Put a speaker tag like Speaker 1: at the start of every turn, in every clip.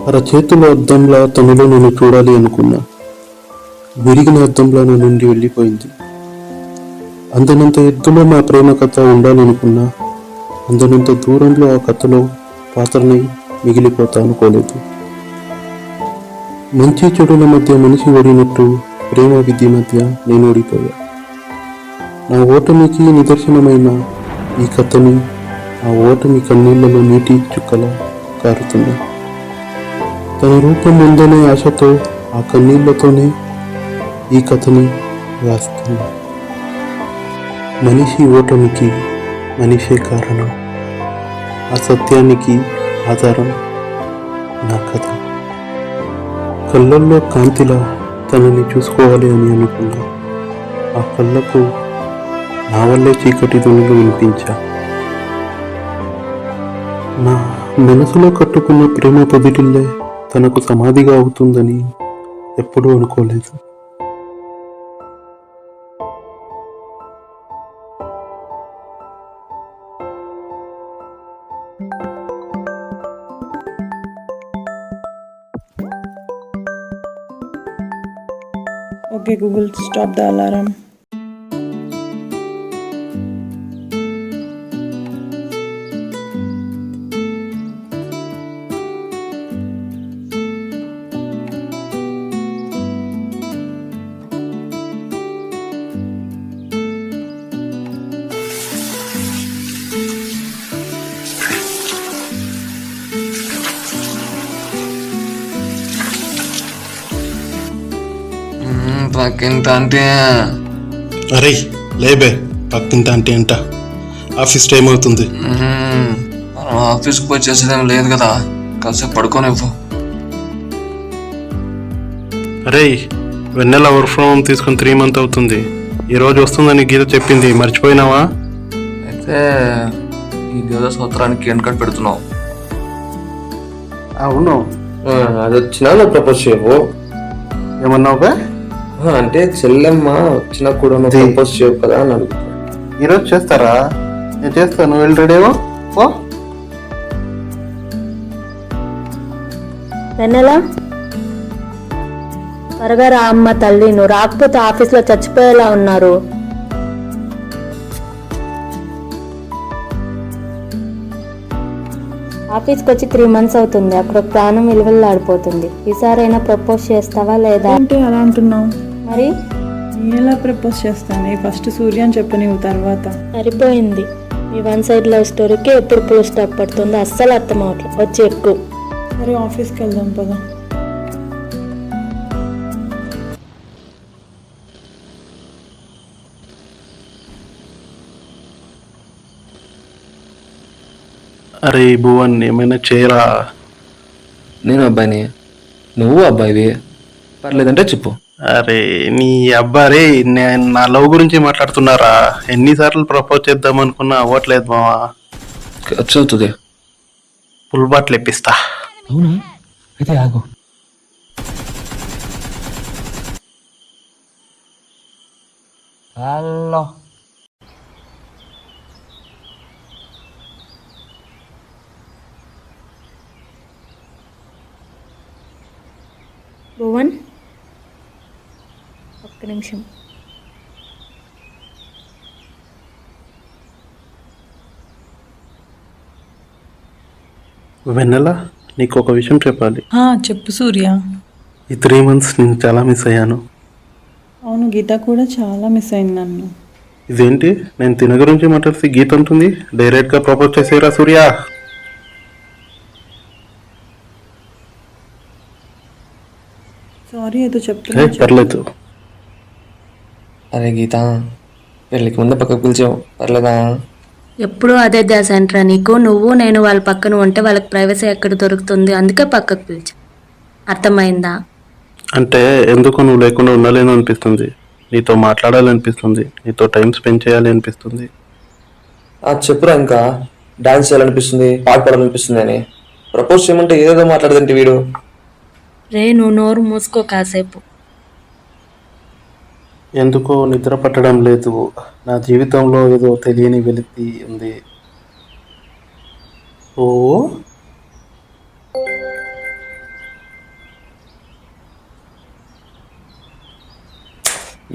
Speaker 1: అరచేతుల అద్దంలా తనలో నేను చూడాలి అనుకున్నా. విరిగిన అద్దంలా నా నుండి వెళ్ళిపోయింది. అందనంత ఎత్తులో నా ప్రేమ కథ ఉండాలనుకున్నా, అందనంత దూరంలో ఆ కథలో పాత్రనై మిగిలిపోతా అనుకోలేదు. మంచి చెడుల మధ్య మనిషి ఓడినట్టు ప్రేమ విధి మధ్య నేను ఓడిపోయా. నా ఓటమికి నిదర్శనమైన ఈ కథని ఆ ఓటమి కన్నీళ్లలో నీటి చుక్కలా కారుతున్నా. తన రూపం ఉందనే ఆశతో ఆ కన్నీళ్లతోనే ఈ కథని రాస్తున్నా. మనిషి ఓటమికి మనిషే కారణం, ఆ సత్యానికి ఆధారం నా కథ. కళ్ళల్లో కాంతిలా తనని చూసుకోవాలి అని అనుకున్నా. ఆ కళ్ళకు నా వల్లే చీకటి ధ్వనులు వినిపించా. నా మనసులో కట్టుకున్న ప్రేమ పొదిటిల్లే తనకు సమాధిగా అవుతుందని ఎప్పుడూ అనుకోలేదు.
Speaker 2: Okay, Google, stop the alarm.
Speaker 3: పక్కింటి అంటే
Speaker 1: అరే లేబే, పక్కింటి అంటే అంట. ఆఫీస్ టైం అవుతుంది.
Speaker 3: మనం ఆఫీస్కి పోయి చేసేదేం లేదు కదా, కాసేపు పడుకోనివ్వు.
Speaker 1: అరే వెన్నెల వర్క్ ఫ్రమ్ హోమ్ తీసుకుని 3 months అవుతుంది. ఈరోజు వస్తుందని గీత చెప్పింది, మర్చిపోయినావా?
Speaker 3: అయితే ఈ దేవత సూత్రానికి ఎండకట్ పెడుతున్నావు.
Speaker 1: అవును,
Speaker 4: అది వచ్చినా నువ్వు ప్రపోజ్ చేయవు.
Speaker 1: ఏమన్నావుగా?
Speaker 4: అంటే చెల్లెమ్మ వచ్చినా కూడా నువ్వు ప్రపోజ్ చేయవు కదా అని అడుగుతా.
Speaker 1: ఈరోజు చేస్తారా? నేను చేస్తాను, వెళ్ళి రెడీవో.
Speaker 5: వెన్నెలా, త్వరగా రా అమ్మ తల్లి, నువ్వు రాకపోతే ఆఫీస్లో చచ్చిపోయేలా ఉన్నారు. ఆఫీస్కి వచ్చి 3 months అవుతుంది, అక్కడ ప్రాణం విలువలాడిపోతుంది. ఈసారైనా ప్రపోజ్ చేస్తావా లేదా?
Speaker 2: అంటే అలా అంటున్నావు?
Speaker 5: మరి
Speaker 2: నేను ఎలా ప్రపోజ్ చేస్తాను? ఫస్ట్ సూర్య అని చెప్పు, నీవు తర్వాత.
Speaker 5: సరిపోయింది. మీ 1 side లవ్ స్టోరీకి ఎప్పుడు ఫుల్ స్టాప్ పడుతుందో అస్సలు అర్థం అవట్లేదు. వచ్చి ఎక్కువ.
Speaker 2: సరే ఆఫీస్కి వెళ్దాం పదా.
Speaker 1: అరే భువన్, ఏమైనా చేయరా?
Speaker 4: నేను అబ్బాయిని, నువ్వు అబ్బాయివి, పర్లేదంటే చెప్పు.
Speaker 1: అరే నీ అబ్బారే, నేను నా లవ్ గురించి మాట్లాడుతున్నారా? ఎన్నిసార్లు ప్రపోజ్ చేద్దాం అనుకున్నా అవ్వట్లేదు మావా.
Speaker 4: ఖర్చు అవుతుంది.
Speaker 1: ఫుల్ బాటిల్ ఇప్పిస్తా.
Speaker 4: అవునా? అయితే ఆగు. హలో,
Speaker 5: భువన్, ఒక్క నిమిషం.
Speaker 1: వెన్నెల, నీకు ఒక విషయం చెప్పాలి.
Speaker 2: చెప్పు సూర్య.
Speaker 1: ఈ 3 months నేను చాలా మిస్ అయ్యాను.
Speaker 2: అవును, గీత కూడా చాలా మిస్ అయింది నన్ను.
Speaker 1: ఇదేంటి, నేను తిన గురించి మాట్లాడితే గీత ఉంటుంది? డైరెక్ట్గా ప్రపోజ్ చేసేరా సూర్య.
Speaker 2: సారీ, ఏదో చెప్తున్నా.
Speaker 1: పర్లేదు.
Speaker 4: అరే గీత, పెళ్ళికి ముందు పక్కకు పిలిచావు, పర్లేదా?
Speaker 5: ఎప్పుడూ అదే ధ్యాస అంటారా నీకు? నువ్వు నేను వాళ్ళ పక్కన ఉంటే వాళ్ళకి ప్రైవసీ ఎక్కడ దొరుకుతుంది, అందుకే పక్కకు పిలిచా. అర్థమైందా?
Speaker 1: అంటే ఎందుకు నువ్వు లేకుండా ఉండలేను అనిపిస్తుంది, నీతో మాట్లాడాలనిపిస్తుంది, నీతో టైం స్పెండ్ చేయాలి అనిపిస్తుంది.
Speaker 4: చెప్పురా, ఇంకా డాన్స్ చేయాలనిపిస్తుంది, పాట పాడాలనిపిస్తుంది అని. ప్రపోజ్ చేయమంటే ఏదేదో మాట్లాడదంటే వీడు.
Speaker 5: రే, నువ్వు నోరు మూసుకో కాసేపు.
Speaker 1: ఎందుకో నిద్ర పట్టడం లేదు. నా జీవితంలో ఏదో తెలియని వెలితి ఉంది. ఓ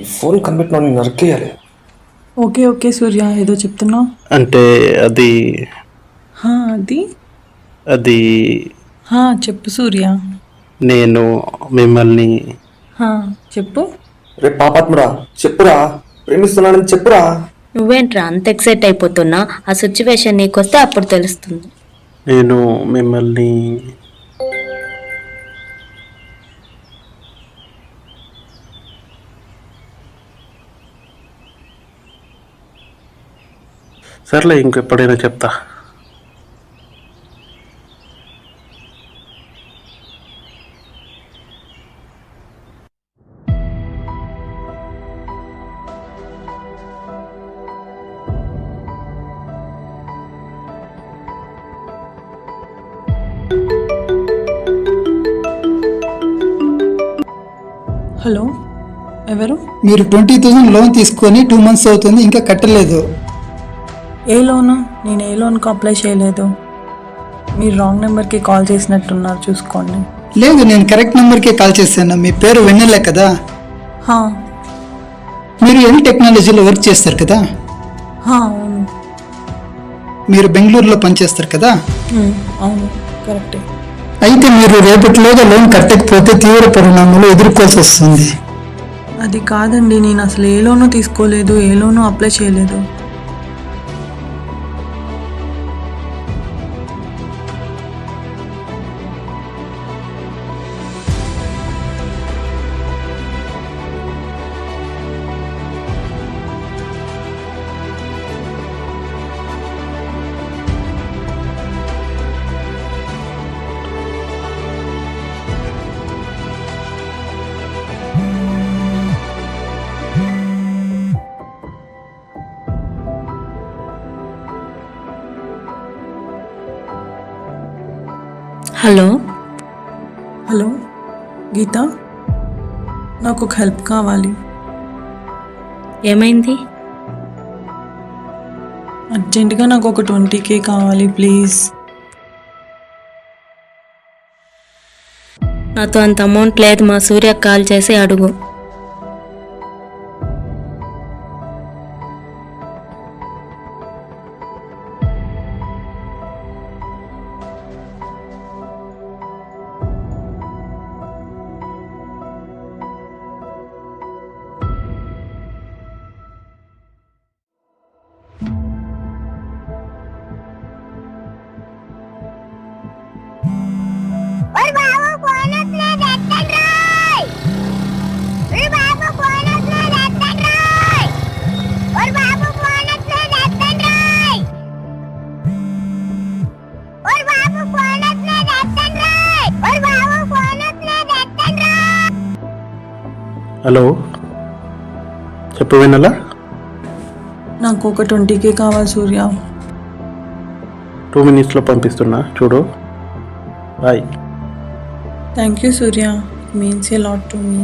Speaker 4: ఈ ఫోన్ కనిపెట్టిన నరికేయాలి.
Speaker 2: ఓకే ఓకే సూర్య, ఏదో చెప్తున్నావు.
Speaker 1: అంటే అది
Speaker 2: అది
Speaker 1: అది
Speaker 2: చెప్పు సూర్య.
Speaker 1: నేను మిమ్మల్ని
Speaker 2: చెప్పు.
Speaker 4: రే పాపాత్మరా, చెప్పురా, ప్రేమిస్తున్నానని చెప్పురా.
Speaker 5: నువ్వేంట్రా అంత ఎక్సైట్ అయిపోతున్నా? ఆ సిచ్యువేషన్ నీకొస్తే అప్పుడు తెలుస్తుంది.
Speaker 1: నేను మిమ్మల్ని సర్లే ఇంకెప్పుడైనా చెప్తా.
Speaker 2: హలో, ఎవరు?
Speaker 6: మీరు 20,000 లోన్ తీసుకొని 2 months అవుతుంది, ఇంకా కట్టలేదు.
Speaker 2: ఏ లోను? నేను ఏ లోన్కి అప్లై చేయలేదు. మీరు రాంగ్ నెంబర్కి కాల్ చేసినట్టున్నారు, చూసుకోండి.
Speaker 6: లేదు, నేను కరెక్ట్ నెంబర్కే కాల్ చేశాను. మీ పేరు వెన్నెలే కదా? మీరు ఎన్ని టెక్నాలజీలో వర్క్ చేస్తారు కదా?
Speaker 2: అవును.
Speaker 6: మీరు బెంగళూరులో పనిచేస్తారు కదా?
Speaker 2: అవును, కరెక్టే.
Speaker 6: అయితే మీరు రేపటిలోగా లోన్ కట్టకపోతే తీవ్ర పరిణామాలు ఎదుర్కోవాల్సి వస్తుంది.
Speaker 2: అది కాదండి, నేను అసలు ఏ లోను తీసుకోలేదు, ఏ లోను అప్లై చేయలేదు.
Speaker 5: హలో
Speaker 2: హలో గీత, నాకు ఒక హెల్ప్ కావాలి.
Speaker 5: ఏమైంది?
Speaker 2: అర్జెంటుగా నాకు ఒక 20K కావాలి ప్లీజ్.
Speaker 5: నాతో అంత అమౌంట్ లేదు. మా సూర్యకి కాల్ చేసి అడుగు.
Speaker 1: హలో, చెప్పు వెన్నెలా.
Speaker 2: నాకు ఒక 20K కావాలి సూర్య.
Speaker 1: 2 minutesలో పంపిస్తున్నా, చూడు. Bye.
Speaker 2: Thank you Surya, it means a lot to me.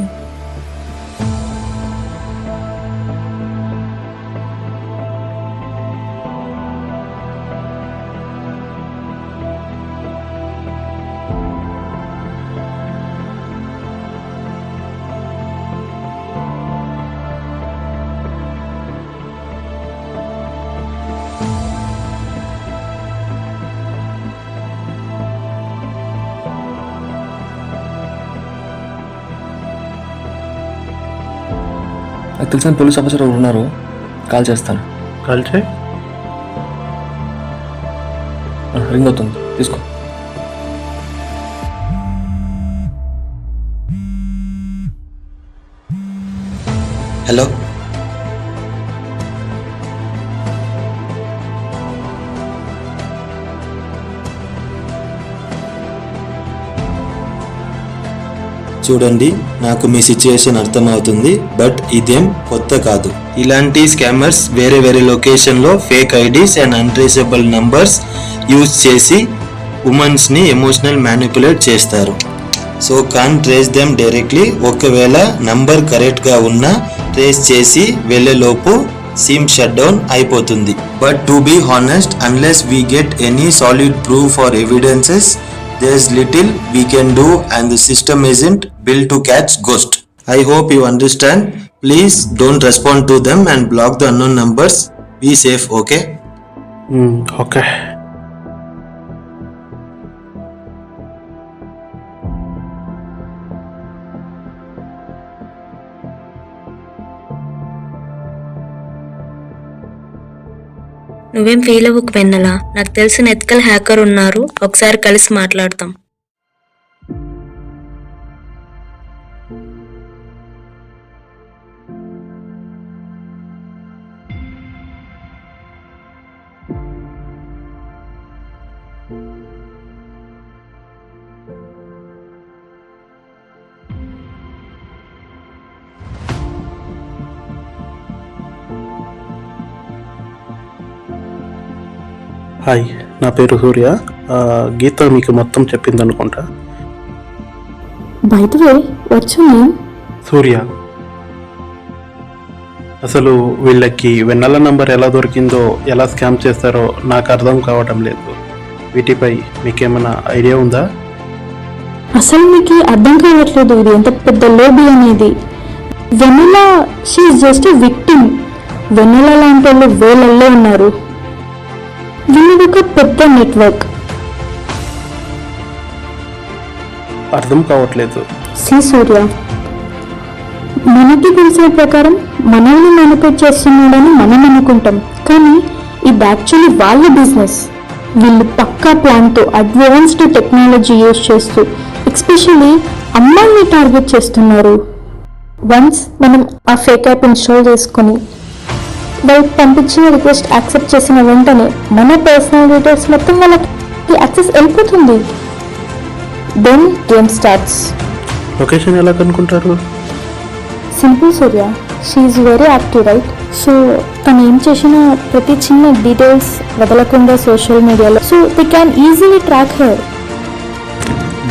Speaker 4: నాకు తెలిసిన పోలీస్ ఆఫీసర్ ఎవరు ఉన్నారు, కాల్ చేస్తాను.
Speaker 1: కాల్ చేయి.
Speaker 4: రింగ్ అవుతుంది, తీసుకో. హలో,
Speaker 7: చూడండి, నాకు మీ సిచ్యుయేషన్ అర్థమవుతుంది, బట్ ఇదేం కొత్త కాదు. ఇలాంటి స్కామర్స్ వేరే వేరే లొకేషన్లో fake IDs and untraceable numbers use చేసి ఉమెన్స్ని ఎమోషనల్ మ్యానిపులేట్ చేస్తారు. So can trace them directly. ఒకవేళ నంబర్ కరెక్ట్గా ఉన్నా ట్రేస్ చేసి వెళ్ళేలోపు సిమ్ షట్ డౌన్ అయిపోతుంది. But to be honest, unless we get any solid proof or evidences, there's little we can do and the system isn't built to catch ghost. I hope you understand. Please don't respond to them and block the unknown numbers. Be safe, okay?
Speaker 1: Okay.
Speaker 5: నువ్వేం feel అవ్వకు వెన్నెలా, నాకు తెలిసిన ethical hacker ఉన్నారు, ఒకసారి కలిసి మాట్లాడతాం.
Speaker 1: Hi, నా పేరు సూర్య. గీత మీకు మొత్తం చెప్పింది అనుకుంటా.
Speaker 8: By the way, what's your name?
Speaker 1: సూర్య. అసలు వీళ్ళకి వెన్నెల నంబర్ ఎలా దొరికిందో, ఎలా స్కామ్ చేస్తారో నాకు అర్థం కావటం లేదు. వీటిపై మీకేమైనా ఐడియా ఉందా?
Speaker 8: అసలు మీకు అర్థం కావట్లేదు ఇది ఎంత పెద్ద లోబీ అనేది. వెన్నెల షీఈ్ జస్ట్ విక్టిమ్. వెన్నెల లాంటి వాళ్ళు వేలల్లో ఉన్నారు. వీళ్ళది ఒక పెద్ద నెట్వర్క్.
Speaker 1: అర్థం కావట్లేదు.
Speaker 8: సి సూర్య, మనకి తెలిసిన ప్రకారం మనల్ని మ్యానిపులేట్ చేస్తున్నాడని మనం అనుకుంటాం, కానీ ఇది యాక్చువల్లీ వాళ్ళ బిజినెస్. వీళ్ళు పక్కా ప్లాన్తో అడ్వాన్స్డ్ టెక్నాలజీ యూజ్ చేస్తూ ఎస్పెషల్లీ అమ్మాయిని టార్గెట్ చేస్తున్నారు. వన్స్ మనం ఆ ఫేక్ యాప్ ఇన్స్టాల్ చేసుకొని వాళ్ళు పంపించిన రిక్వెస్ట్ యాక్సెప్ట్ చేసిన వెంటనే మన పర్సనల్ డీటెయిల్స్ మొత్తం వాళ్ళకి యాక్సెస్ వెళ్ళిపోతుంది. Then game starts.
Speaker 1: లొకేషన్ ఎలా కనుక్కుంటారు?
Speaker 8: Simple Surya, she very active right. So తను ఏం చేసిన ప్రతి చిన్న డీటెయిల్స్ వదలకుండా సోషల్ మీడియాలో, so they can easily track her.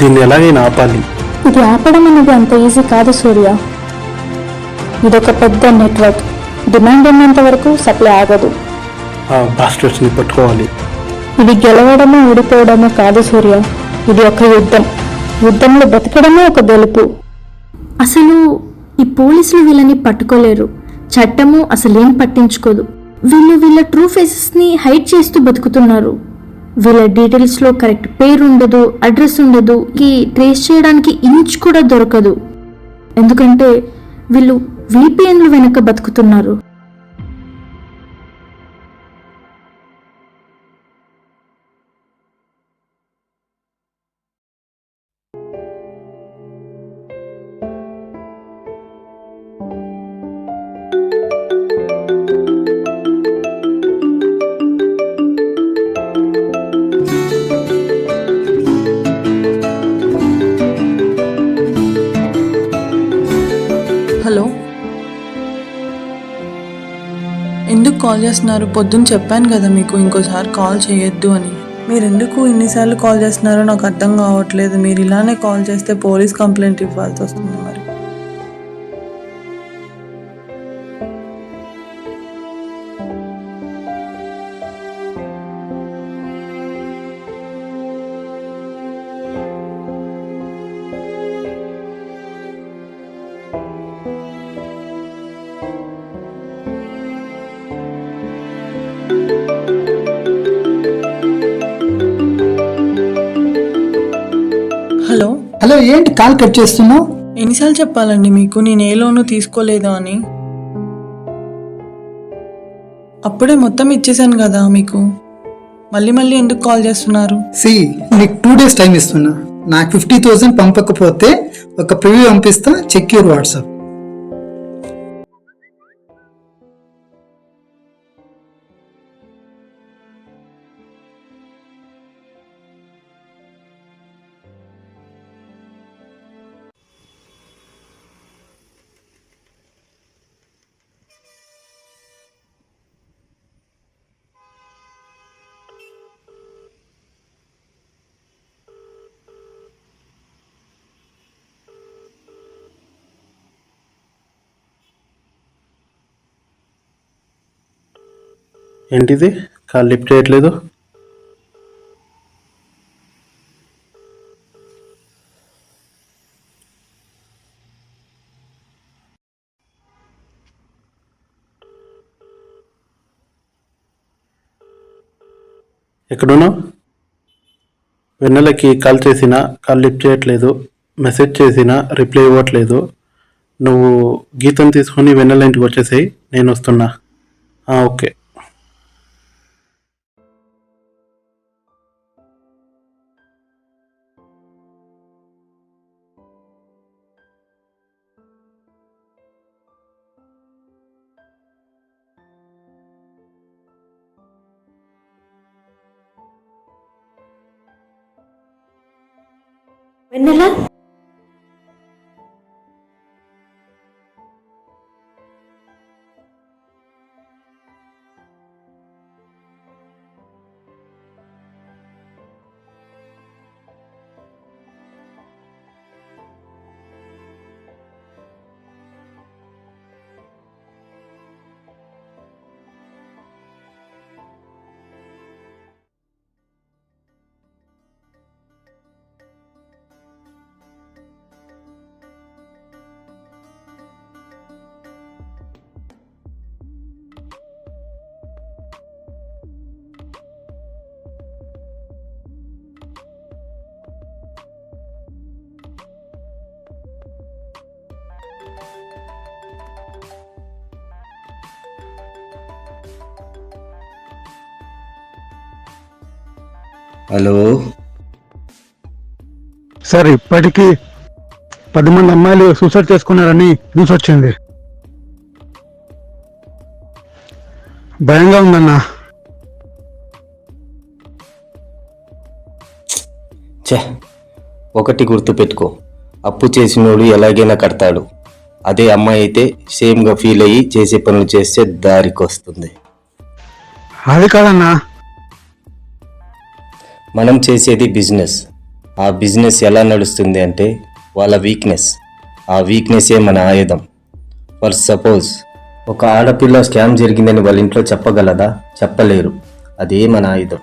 Speaker 1: దీన్ని ఎలాగైనా ఆపాలి.
Speaker 8: ఇది ఆపడం అనేది అంత ఈజీ కాదు సూర్య. ఇదొక పెద్ద నెట్వర్క్. డిమాండ్ ఉన్నంత వరకు సప్లై ఆగదు.
Speaker 1: ఆ బాస్టర్స్ని పట్టుకోవాలి.
Speaker 8: ఇది గెలవడము ఓడిపోవడము కాదు సూర్య, ఇది ఒక యుద్ధం. యుద్ధంలో బతకడమే ఒక గెలుపు. అసలు ఈ పోలీసులు వీళ్ళని పట్టుకోలేరు, చట్టము అసలేం పట్టించుకోదు. వీళ్ళ ట్రూ ఫేసెస్ని హైడ్ చేస్తూ బతుకుతున్నారు. వీళ్ళ డీటెయిల్స్లో కరెక్ట్ పేరు ఉండదు, అడ్రస్ ఉండదు, ట్రేస్ చేయడానికి ఇంచ్ కూడా దొరకదు. ఎందుకంటే వీళ్ళు VPNలు వెనక బతుకుతున్నారు.
Speaker 2: హలో, ఎందుకు కాల్ చేస్తున్నారు? పొద్దున్న చెప్పాను కదా మీకు ఇంకోసారి కాల్ చేయొద్దు అని. మీరు ఎందుకు ఇన్నిసార్లు కాల్ చేస్తున్నారో నాకు అర్థం కావట్లేదు. మీరు ఇలానే కాల్ చేస్తే పోలీస్ కంప్లైంట్ ఇవ్వాల్సి వస్తుంది మరి. హలో.
Speaker 6: హలో, ఏంటి కాల్ కట్ చేస్తున్నావు?
Speaker 2: ఎన్నిసార్లు చెప్పాలండి మీకు నేను ఏ లోను తీసుకోలేదు అని? అప్పుడే మొత్తం ఇచ్చేసాను కదా మీకు. మళ్ళీ ఎందుకు కాల్ చేస్తున్నారు?
Speaker 6: నీకు 2 days టైం ఇస్తున్నా. నాకు 50,000 పంపకపోతే ఒక ప్రివ్యూ పంపిస్తా, చెక్ యూర్ వాట్సాప్.
Speaker 1: ఏంటిది? కాల్ లిఫ్ట్ చేయట్లేదు. ఎక్కడున్నావు? వెన్నెలకి కాల్ చేసినా కాల్ లిఫ్ట్ చేయట్లేదు, మెసేజ్ చేసినా రిప్లై ఇవ్వట్లేదు. నువ్వు గీతం తీసుకొని వెన్నెల ఇంటికి వచ్చేసేయి, నేను వస్తున్నా. ఓకే.
Speaker 8: వెన్నెల
Speaker 7: హలో,
Speaker 9: సార్ ఇప్పటికీ 10 మంది అమ్మాయిలు సూసైడ్ చేసుకున్నారని న్యూస్ వచ్చింది. భయంగా ఉందన్నా.
Speaker 7: ఒకటి గుర్తుపెట్టుకో, అప్పు చేసినోడు ఎలాగైనా కడతాడు. అదే అమ్మాయి అయితే సేమ్గా ఫీల్ అయ్యి చేసే పనులు చేస్తే దారికి వస్తుంది.
Speaker 9: అది కాదన్నా,
Speaker 7: మనం చేసేది బిజినెస్. ఆ బిజినెస్ ఎలా నడుస్తుంది అంటే వాళ్ళ వీక్నెస్. ఆ వీక్నెస్సే మన ఆయుధం. ఫర్ సపోజ్ ఒక ఆడపిల్ల స్కామ్ జరిగిందని వాళ్ళ ఇంట్లో చెప్పగలదా? చెప్పలేరు. అదే మన ఆయుధం.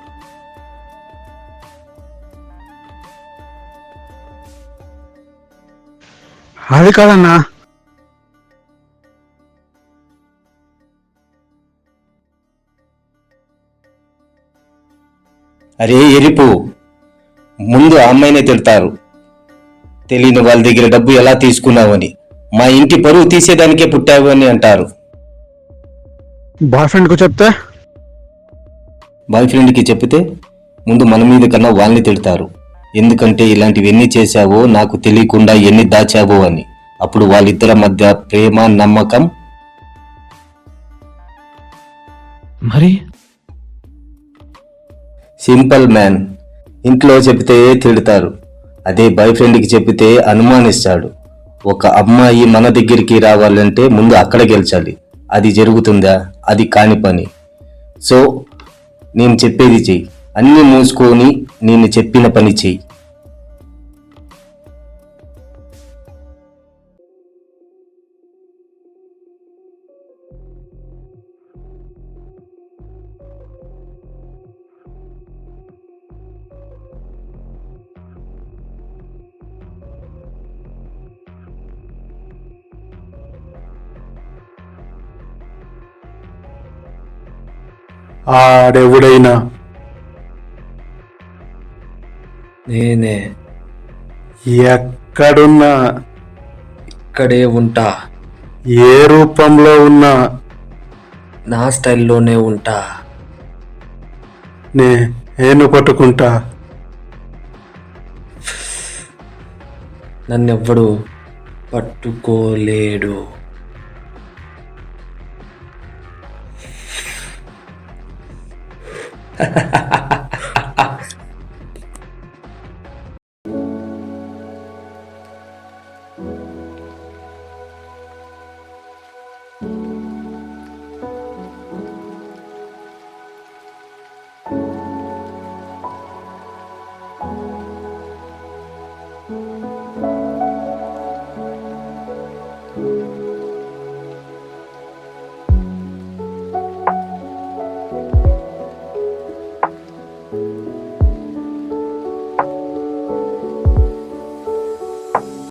Speaker 9: అది కాదన్నా,
Speaker 7: అరే ఎరిపు, ముందు ఆ అమ్మాయినే తిడతారు. తెలియని వాళ్ళ దగ్గర డబ్బు ఎలా తీసుకున్నావని, మా ఇంటి పరువు తీసేదానికే పుట్టావు అని అంటారు.
Speaker 9: బాయ్ ఫ్రెండ్కు చెప్తే
Speaker 7: బాయ్ ఫ్రెండ్కి చెప్తే ముందు మన మీద కన్నా వాళ్ళని తిడతారు. ఎందుకంటే ఇలాంటివి ఎన్ని చేశావో నాకు తెలియకుండా ఎన్ని దాచావో అని. అప్పుడు వాళ్ళిద్దరి మధ్య ప్రేమ, నమ్మకం.
Speaker 9: మరి
Speaker 7: సింపుల్ మ్యాన్. ఇంట్లో చెబితే తిడతారు, అదే బాయ్ ఫ్రెండ్కి చెబితే అనుమానిస్తాడు. ఒక అమ్మాయి మన దగ్గరికి రావాలంటే ముందు అక్కడ గెలిచాలి. అది జరుగుతుందా? అది కాని పని. సో నేను చెప్పేది చెయ్యి, అన్ని మూసుకొని నేను చెప్పిన పని చెయ్యి.
Speaker 1: ఆడెవడైనా
Speaker 4: నేనే
Speaker 1: ఎక్కడున్నా,
Speaker 4: ఇక్కడే ఉంటా.
Speaker 1: ఏ రూపంలో ఉన్నా
Speaker 4: నా స్టైల్లోనే ఉంటా.
Speaker 1: నేను పట్టుకుంటా.
Speaker 4: నన్నెవ్వడు పట్టుకోలేడు.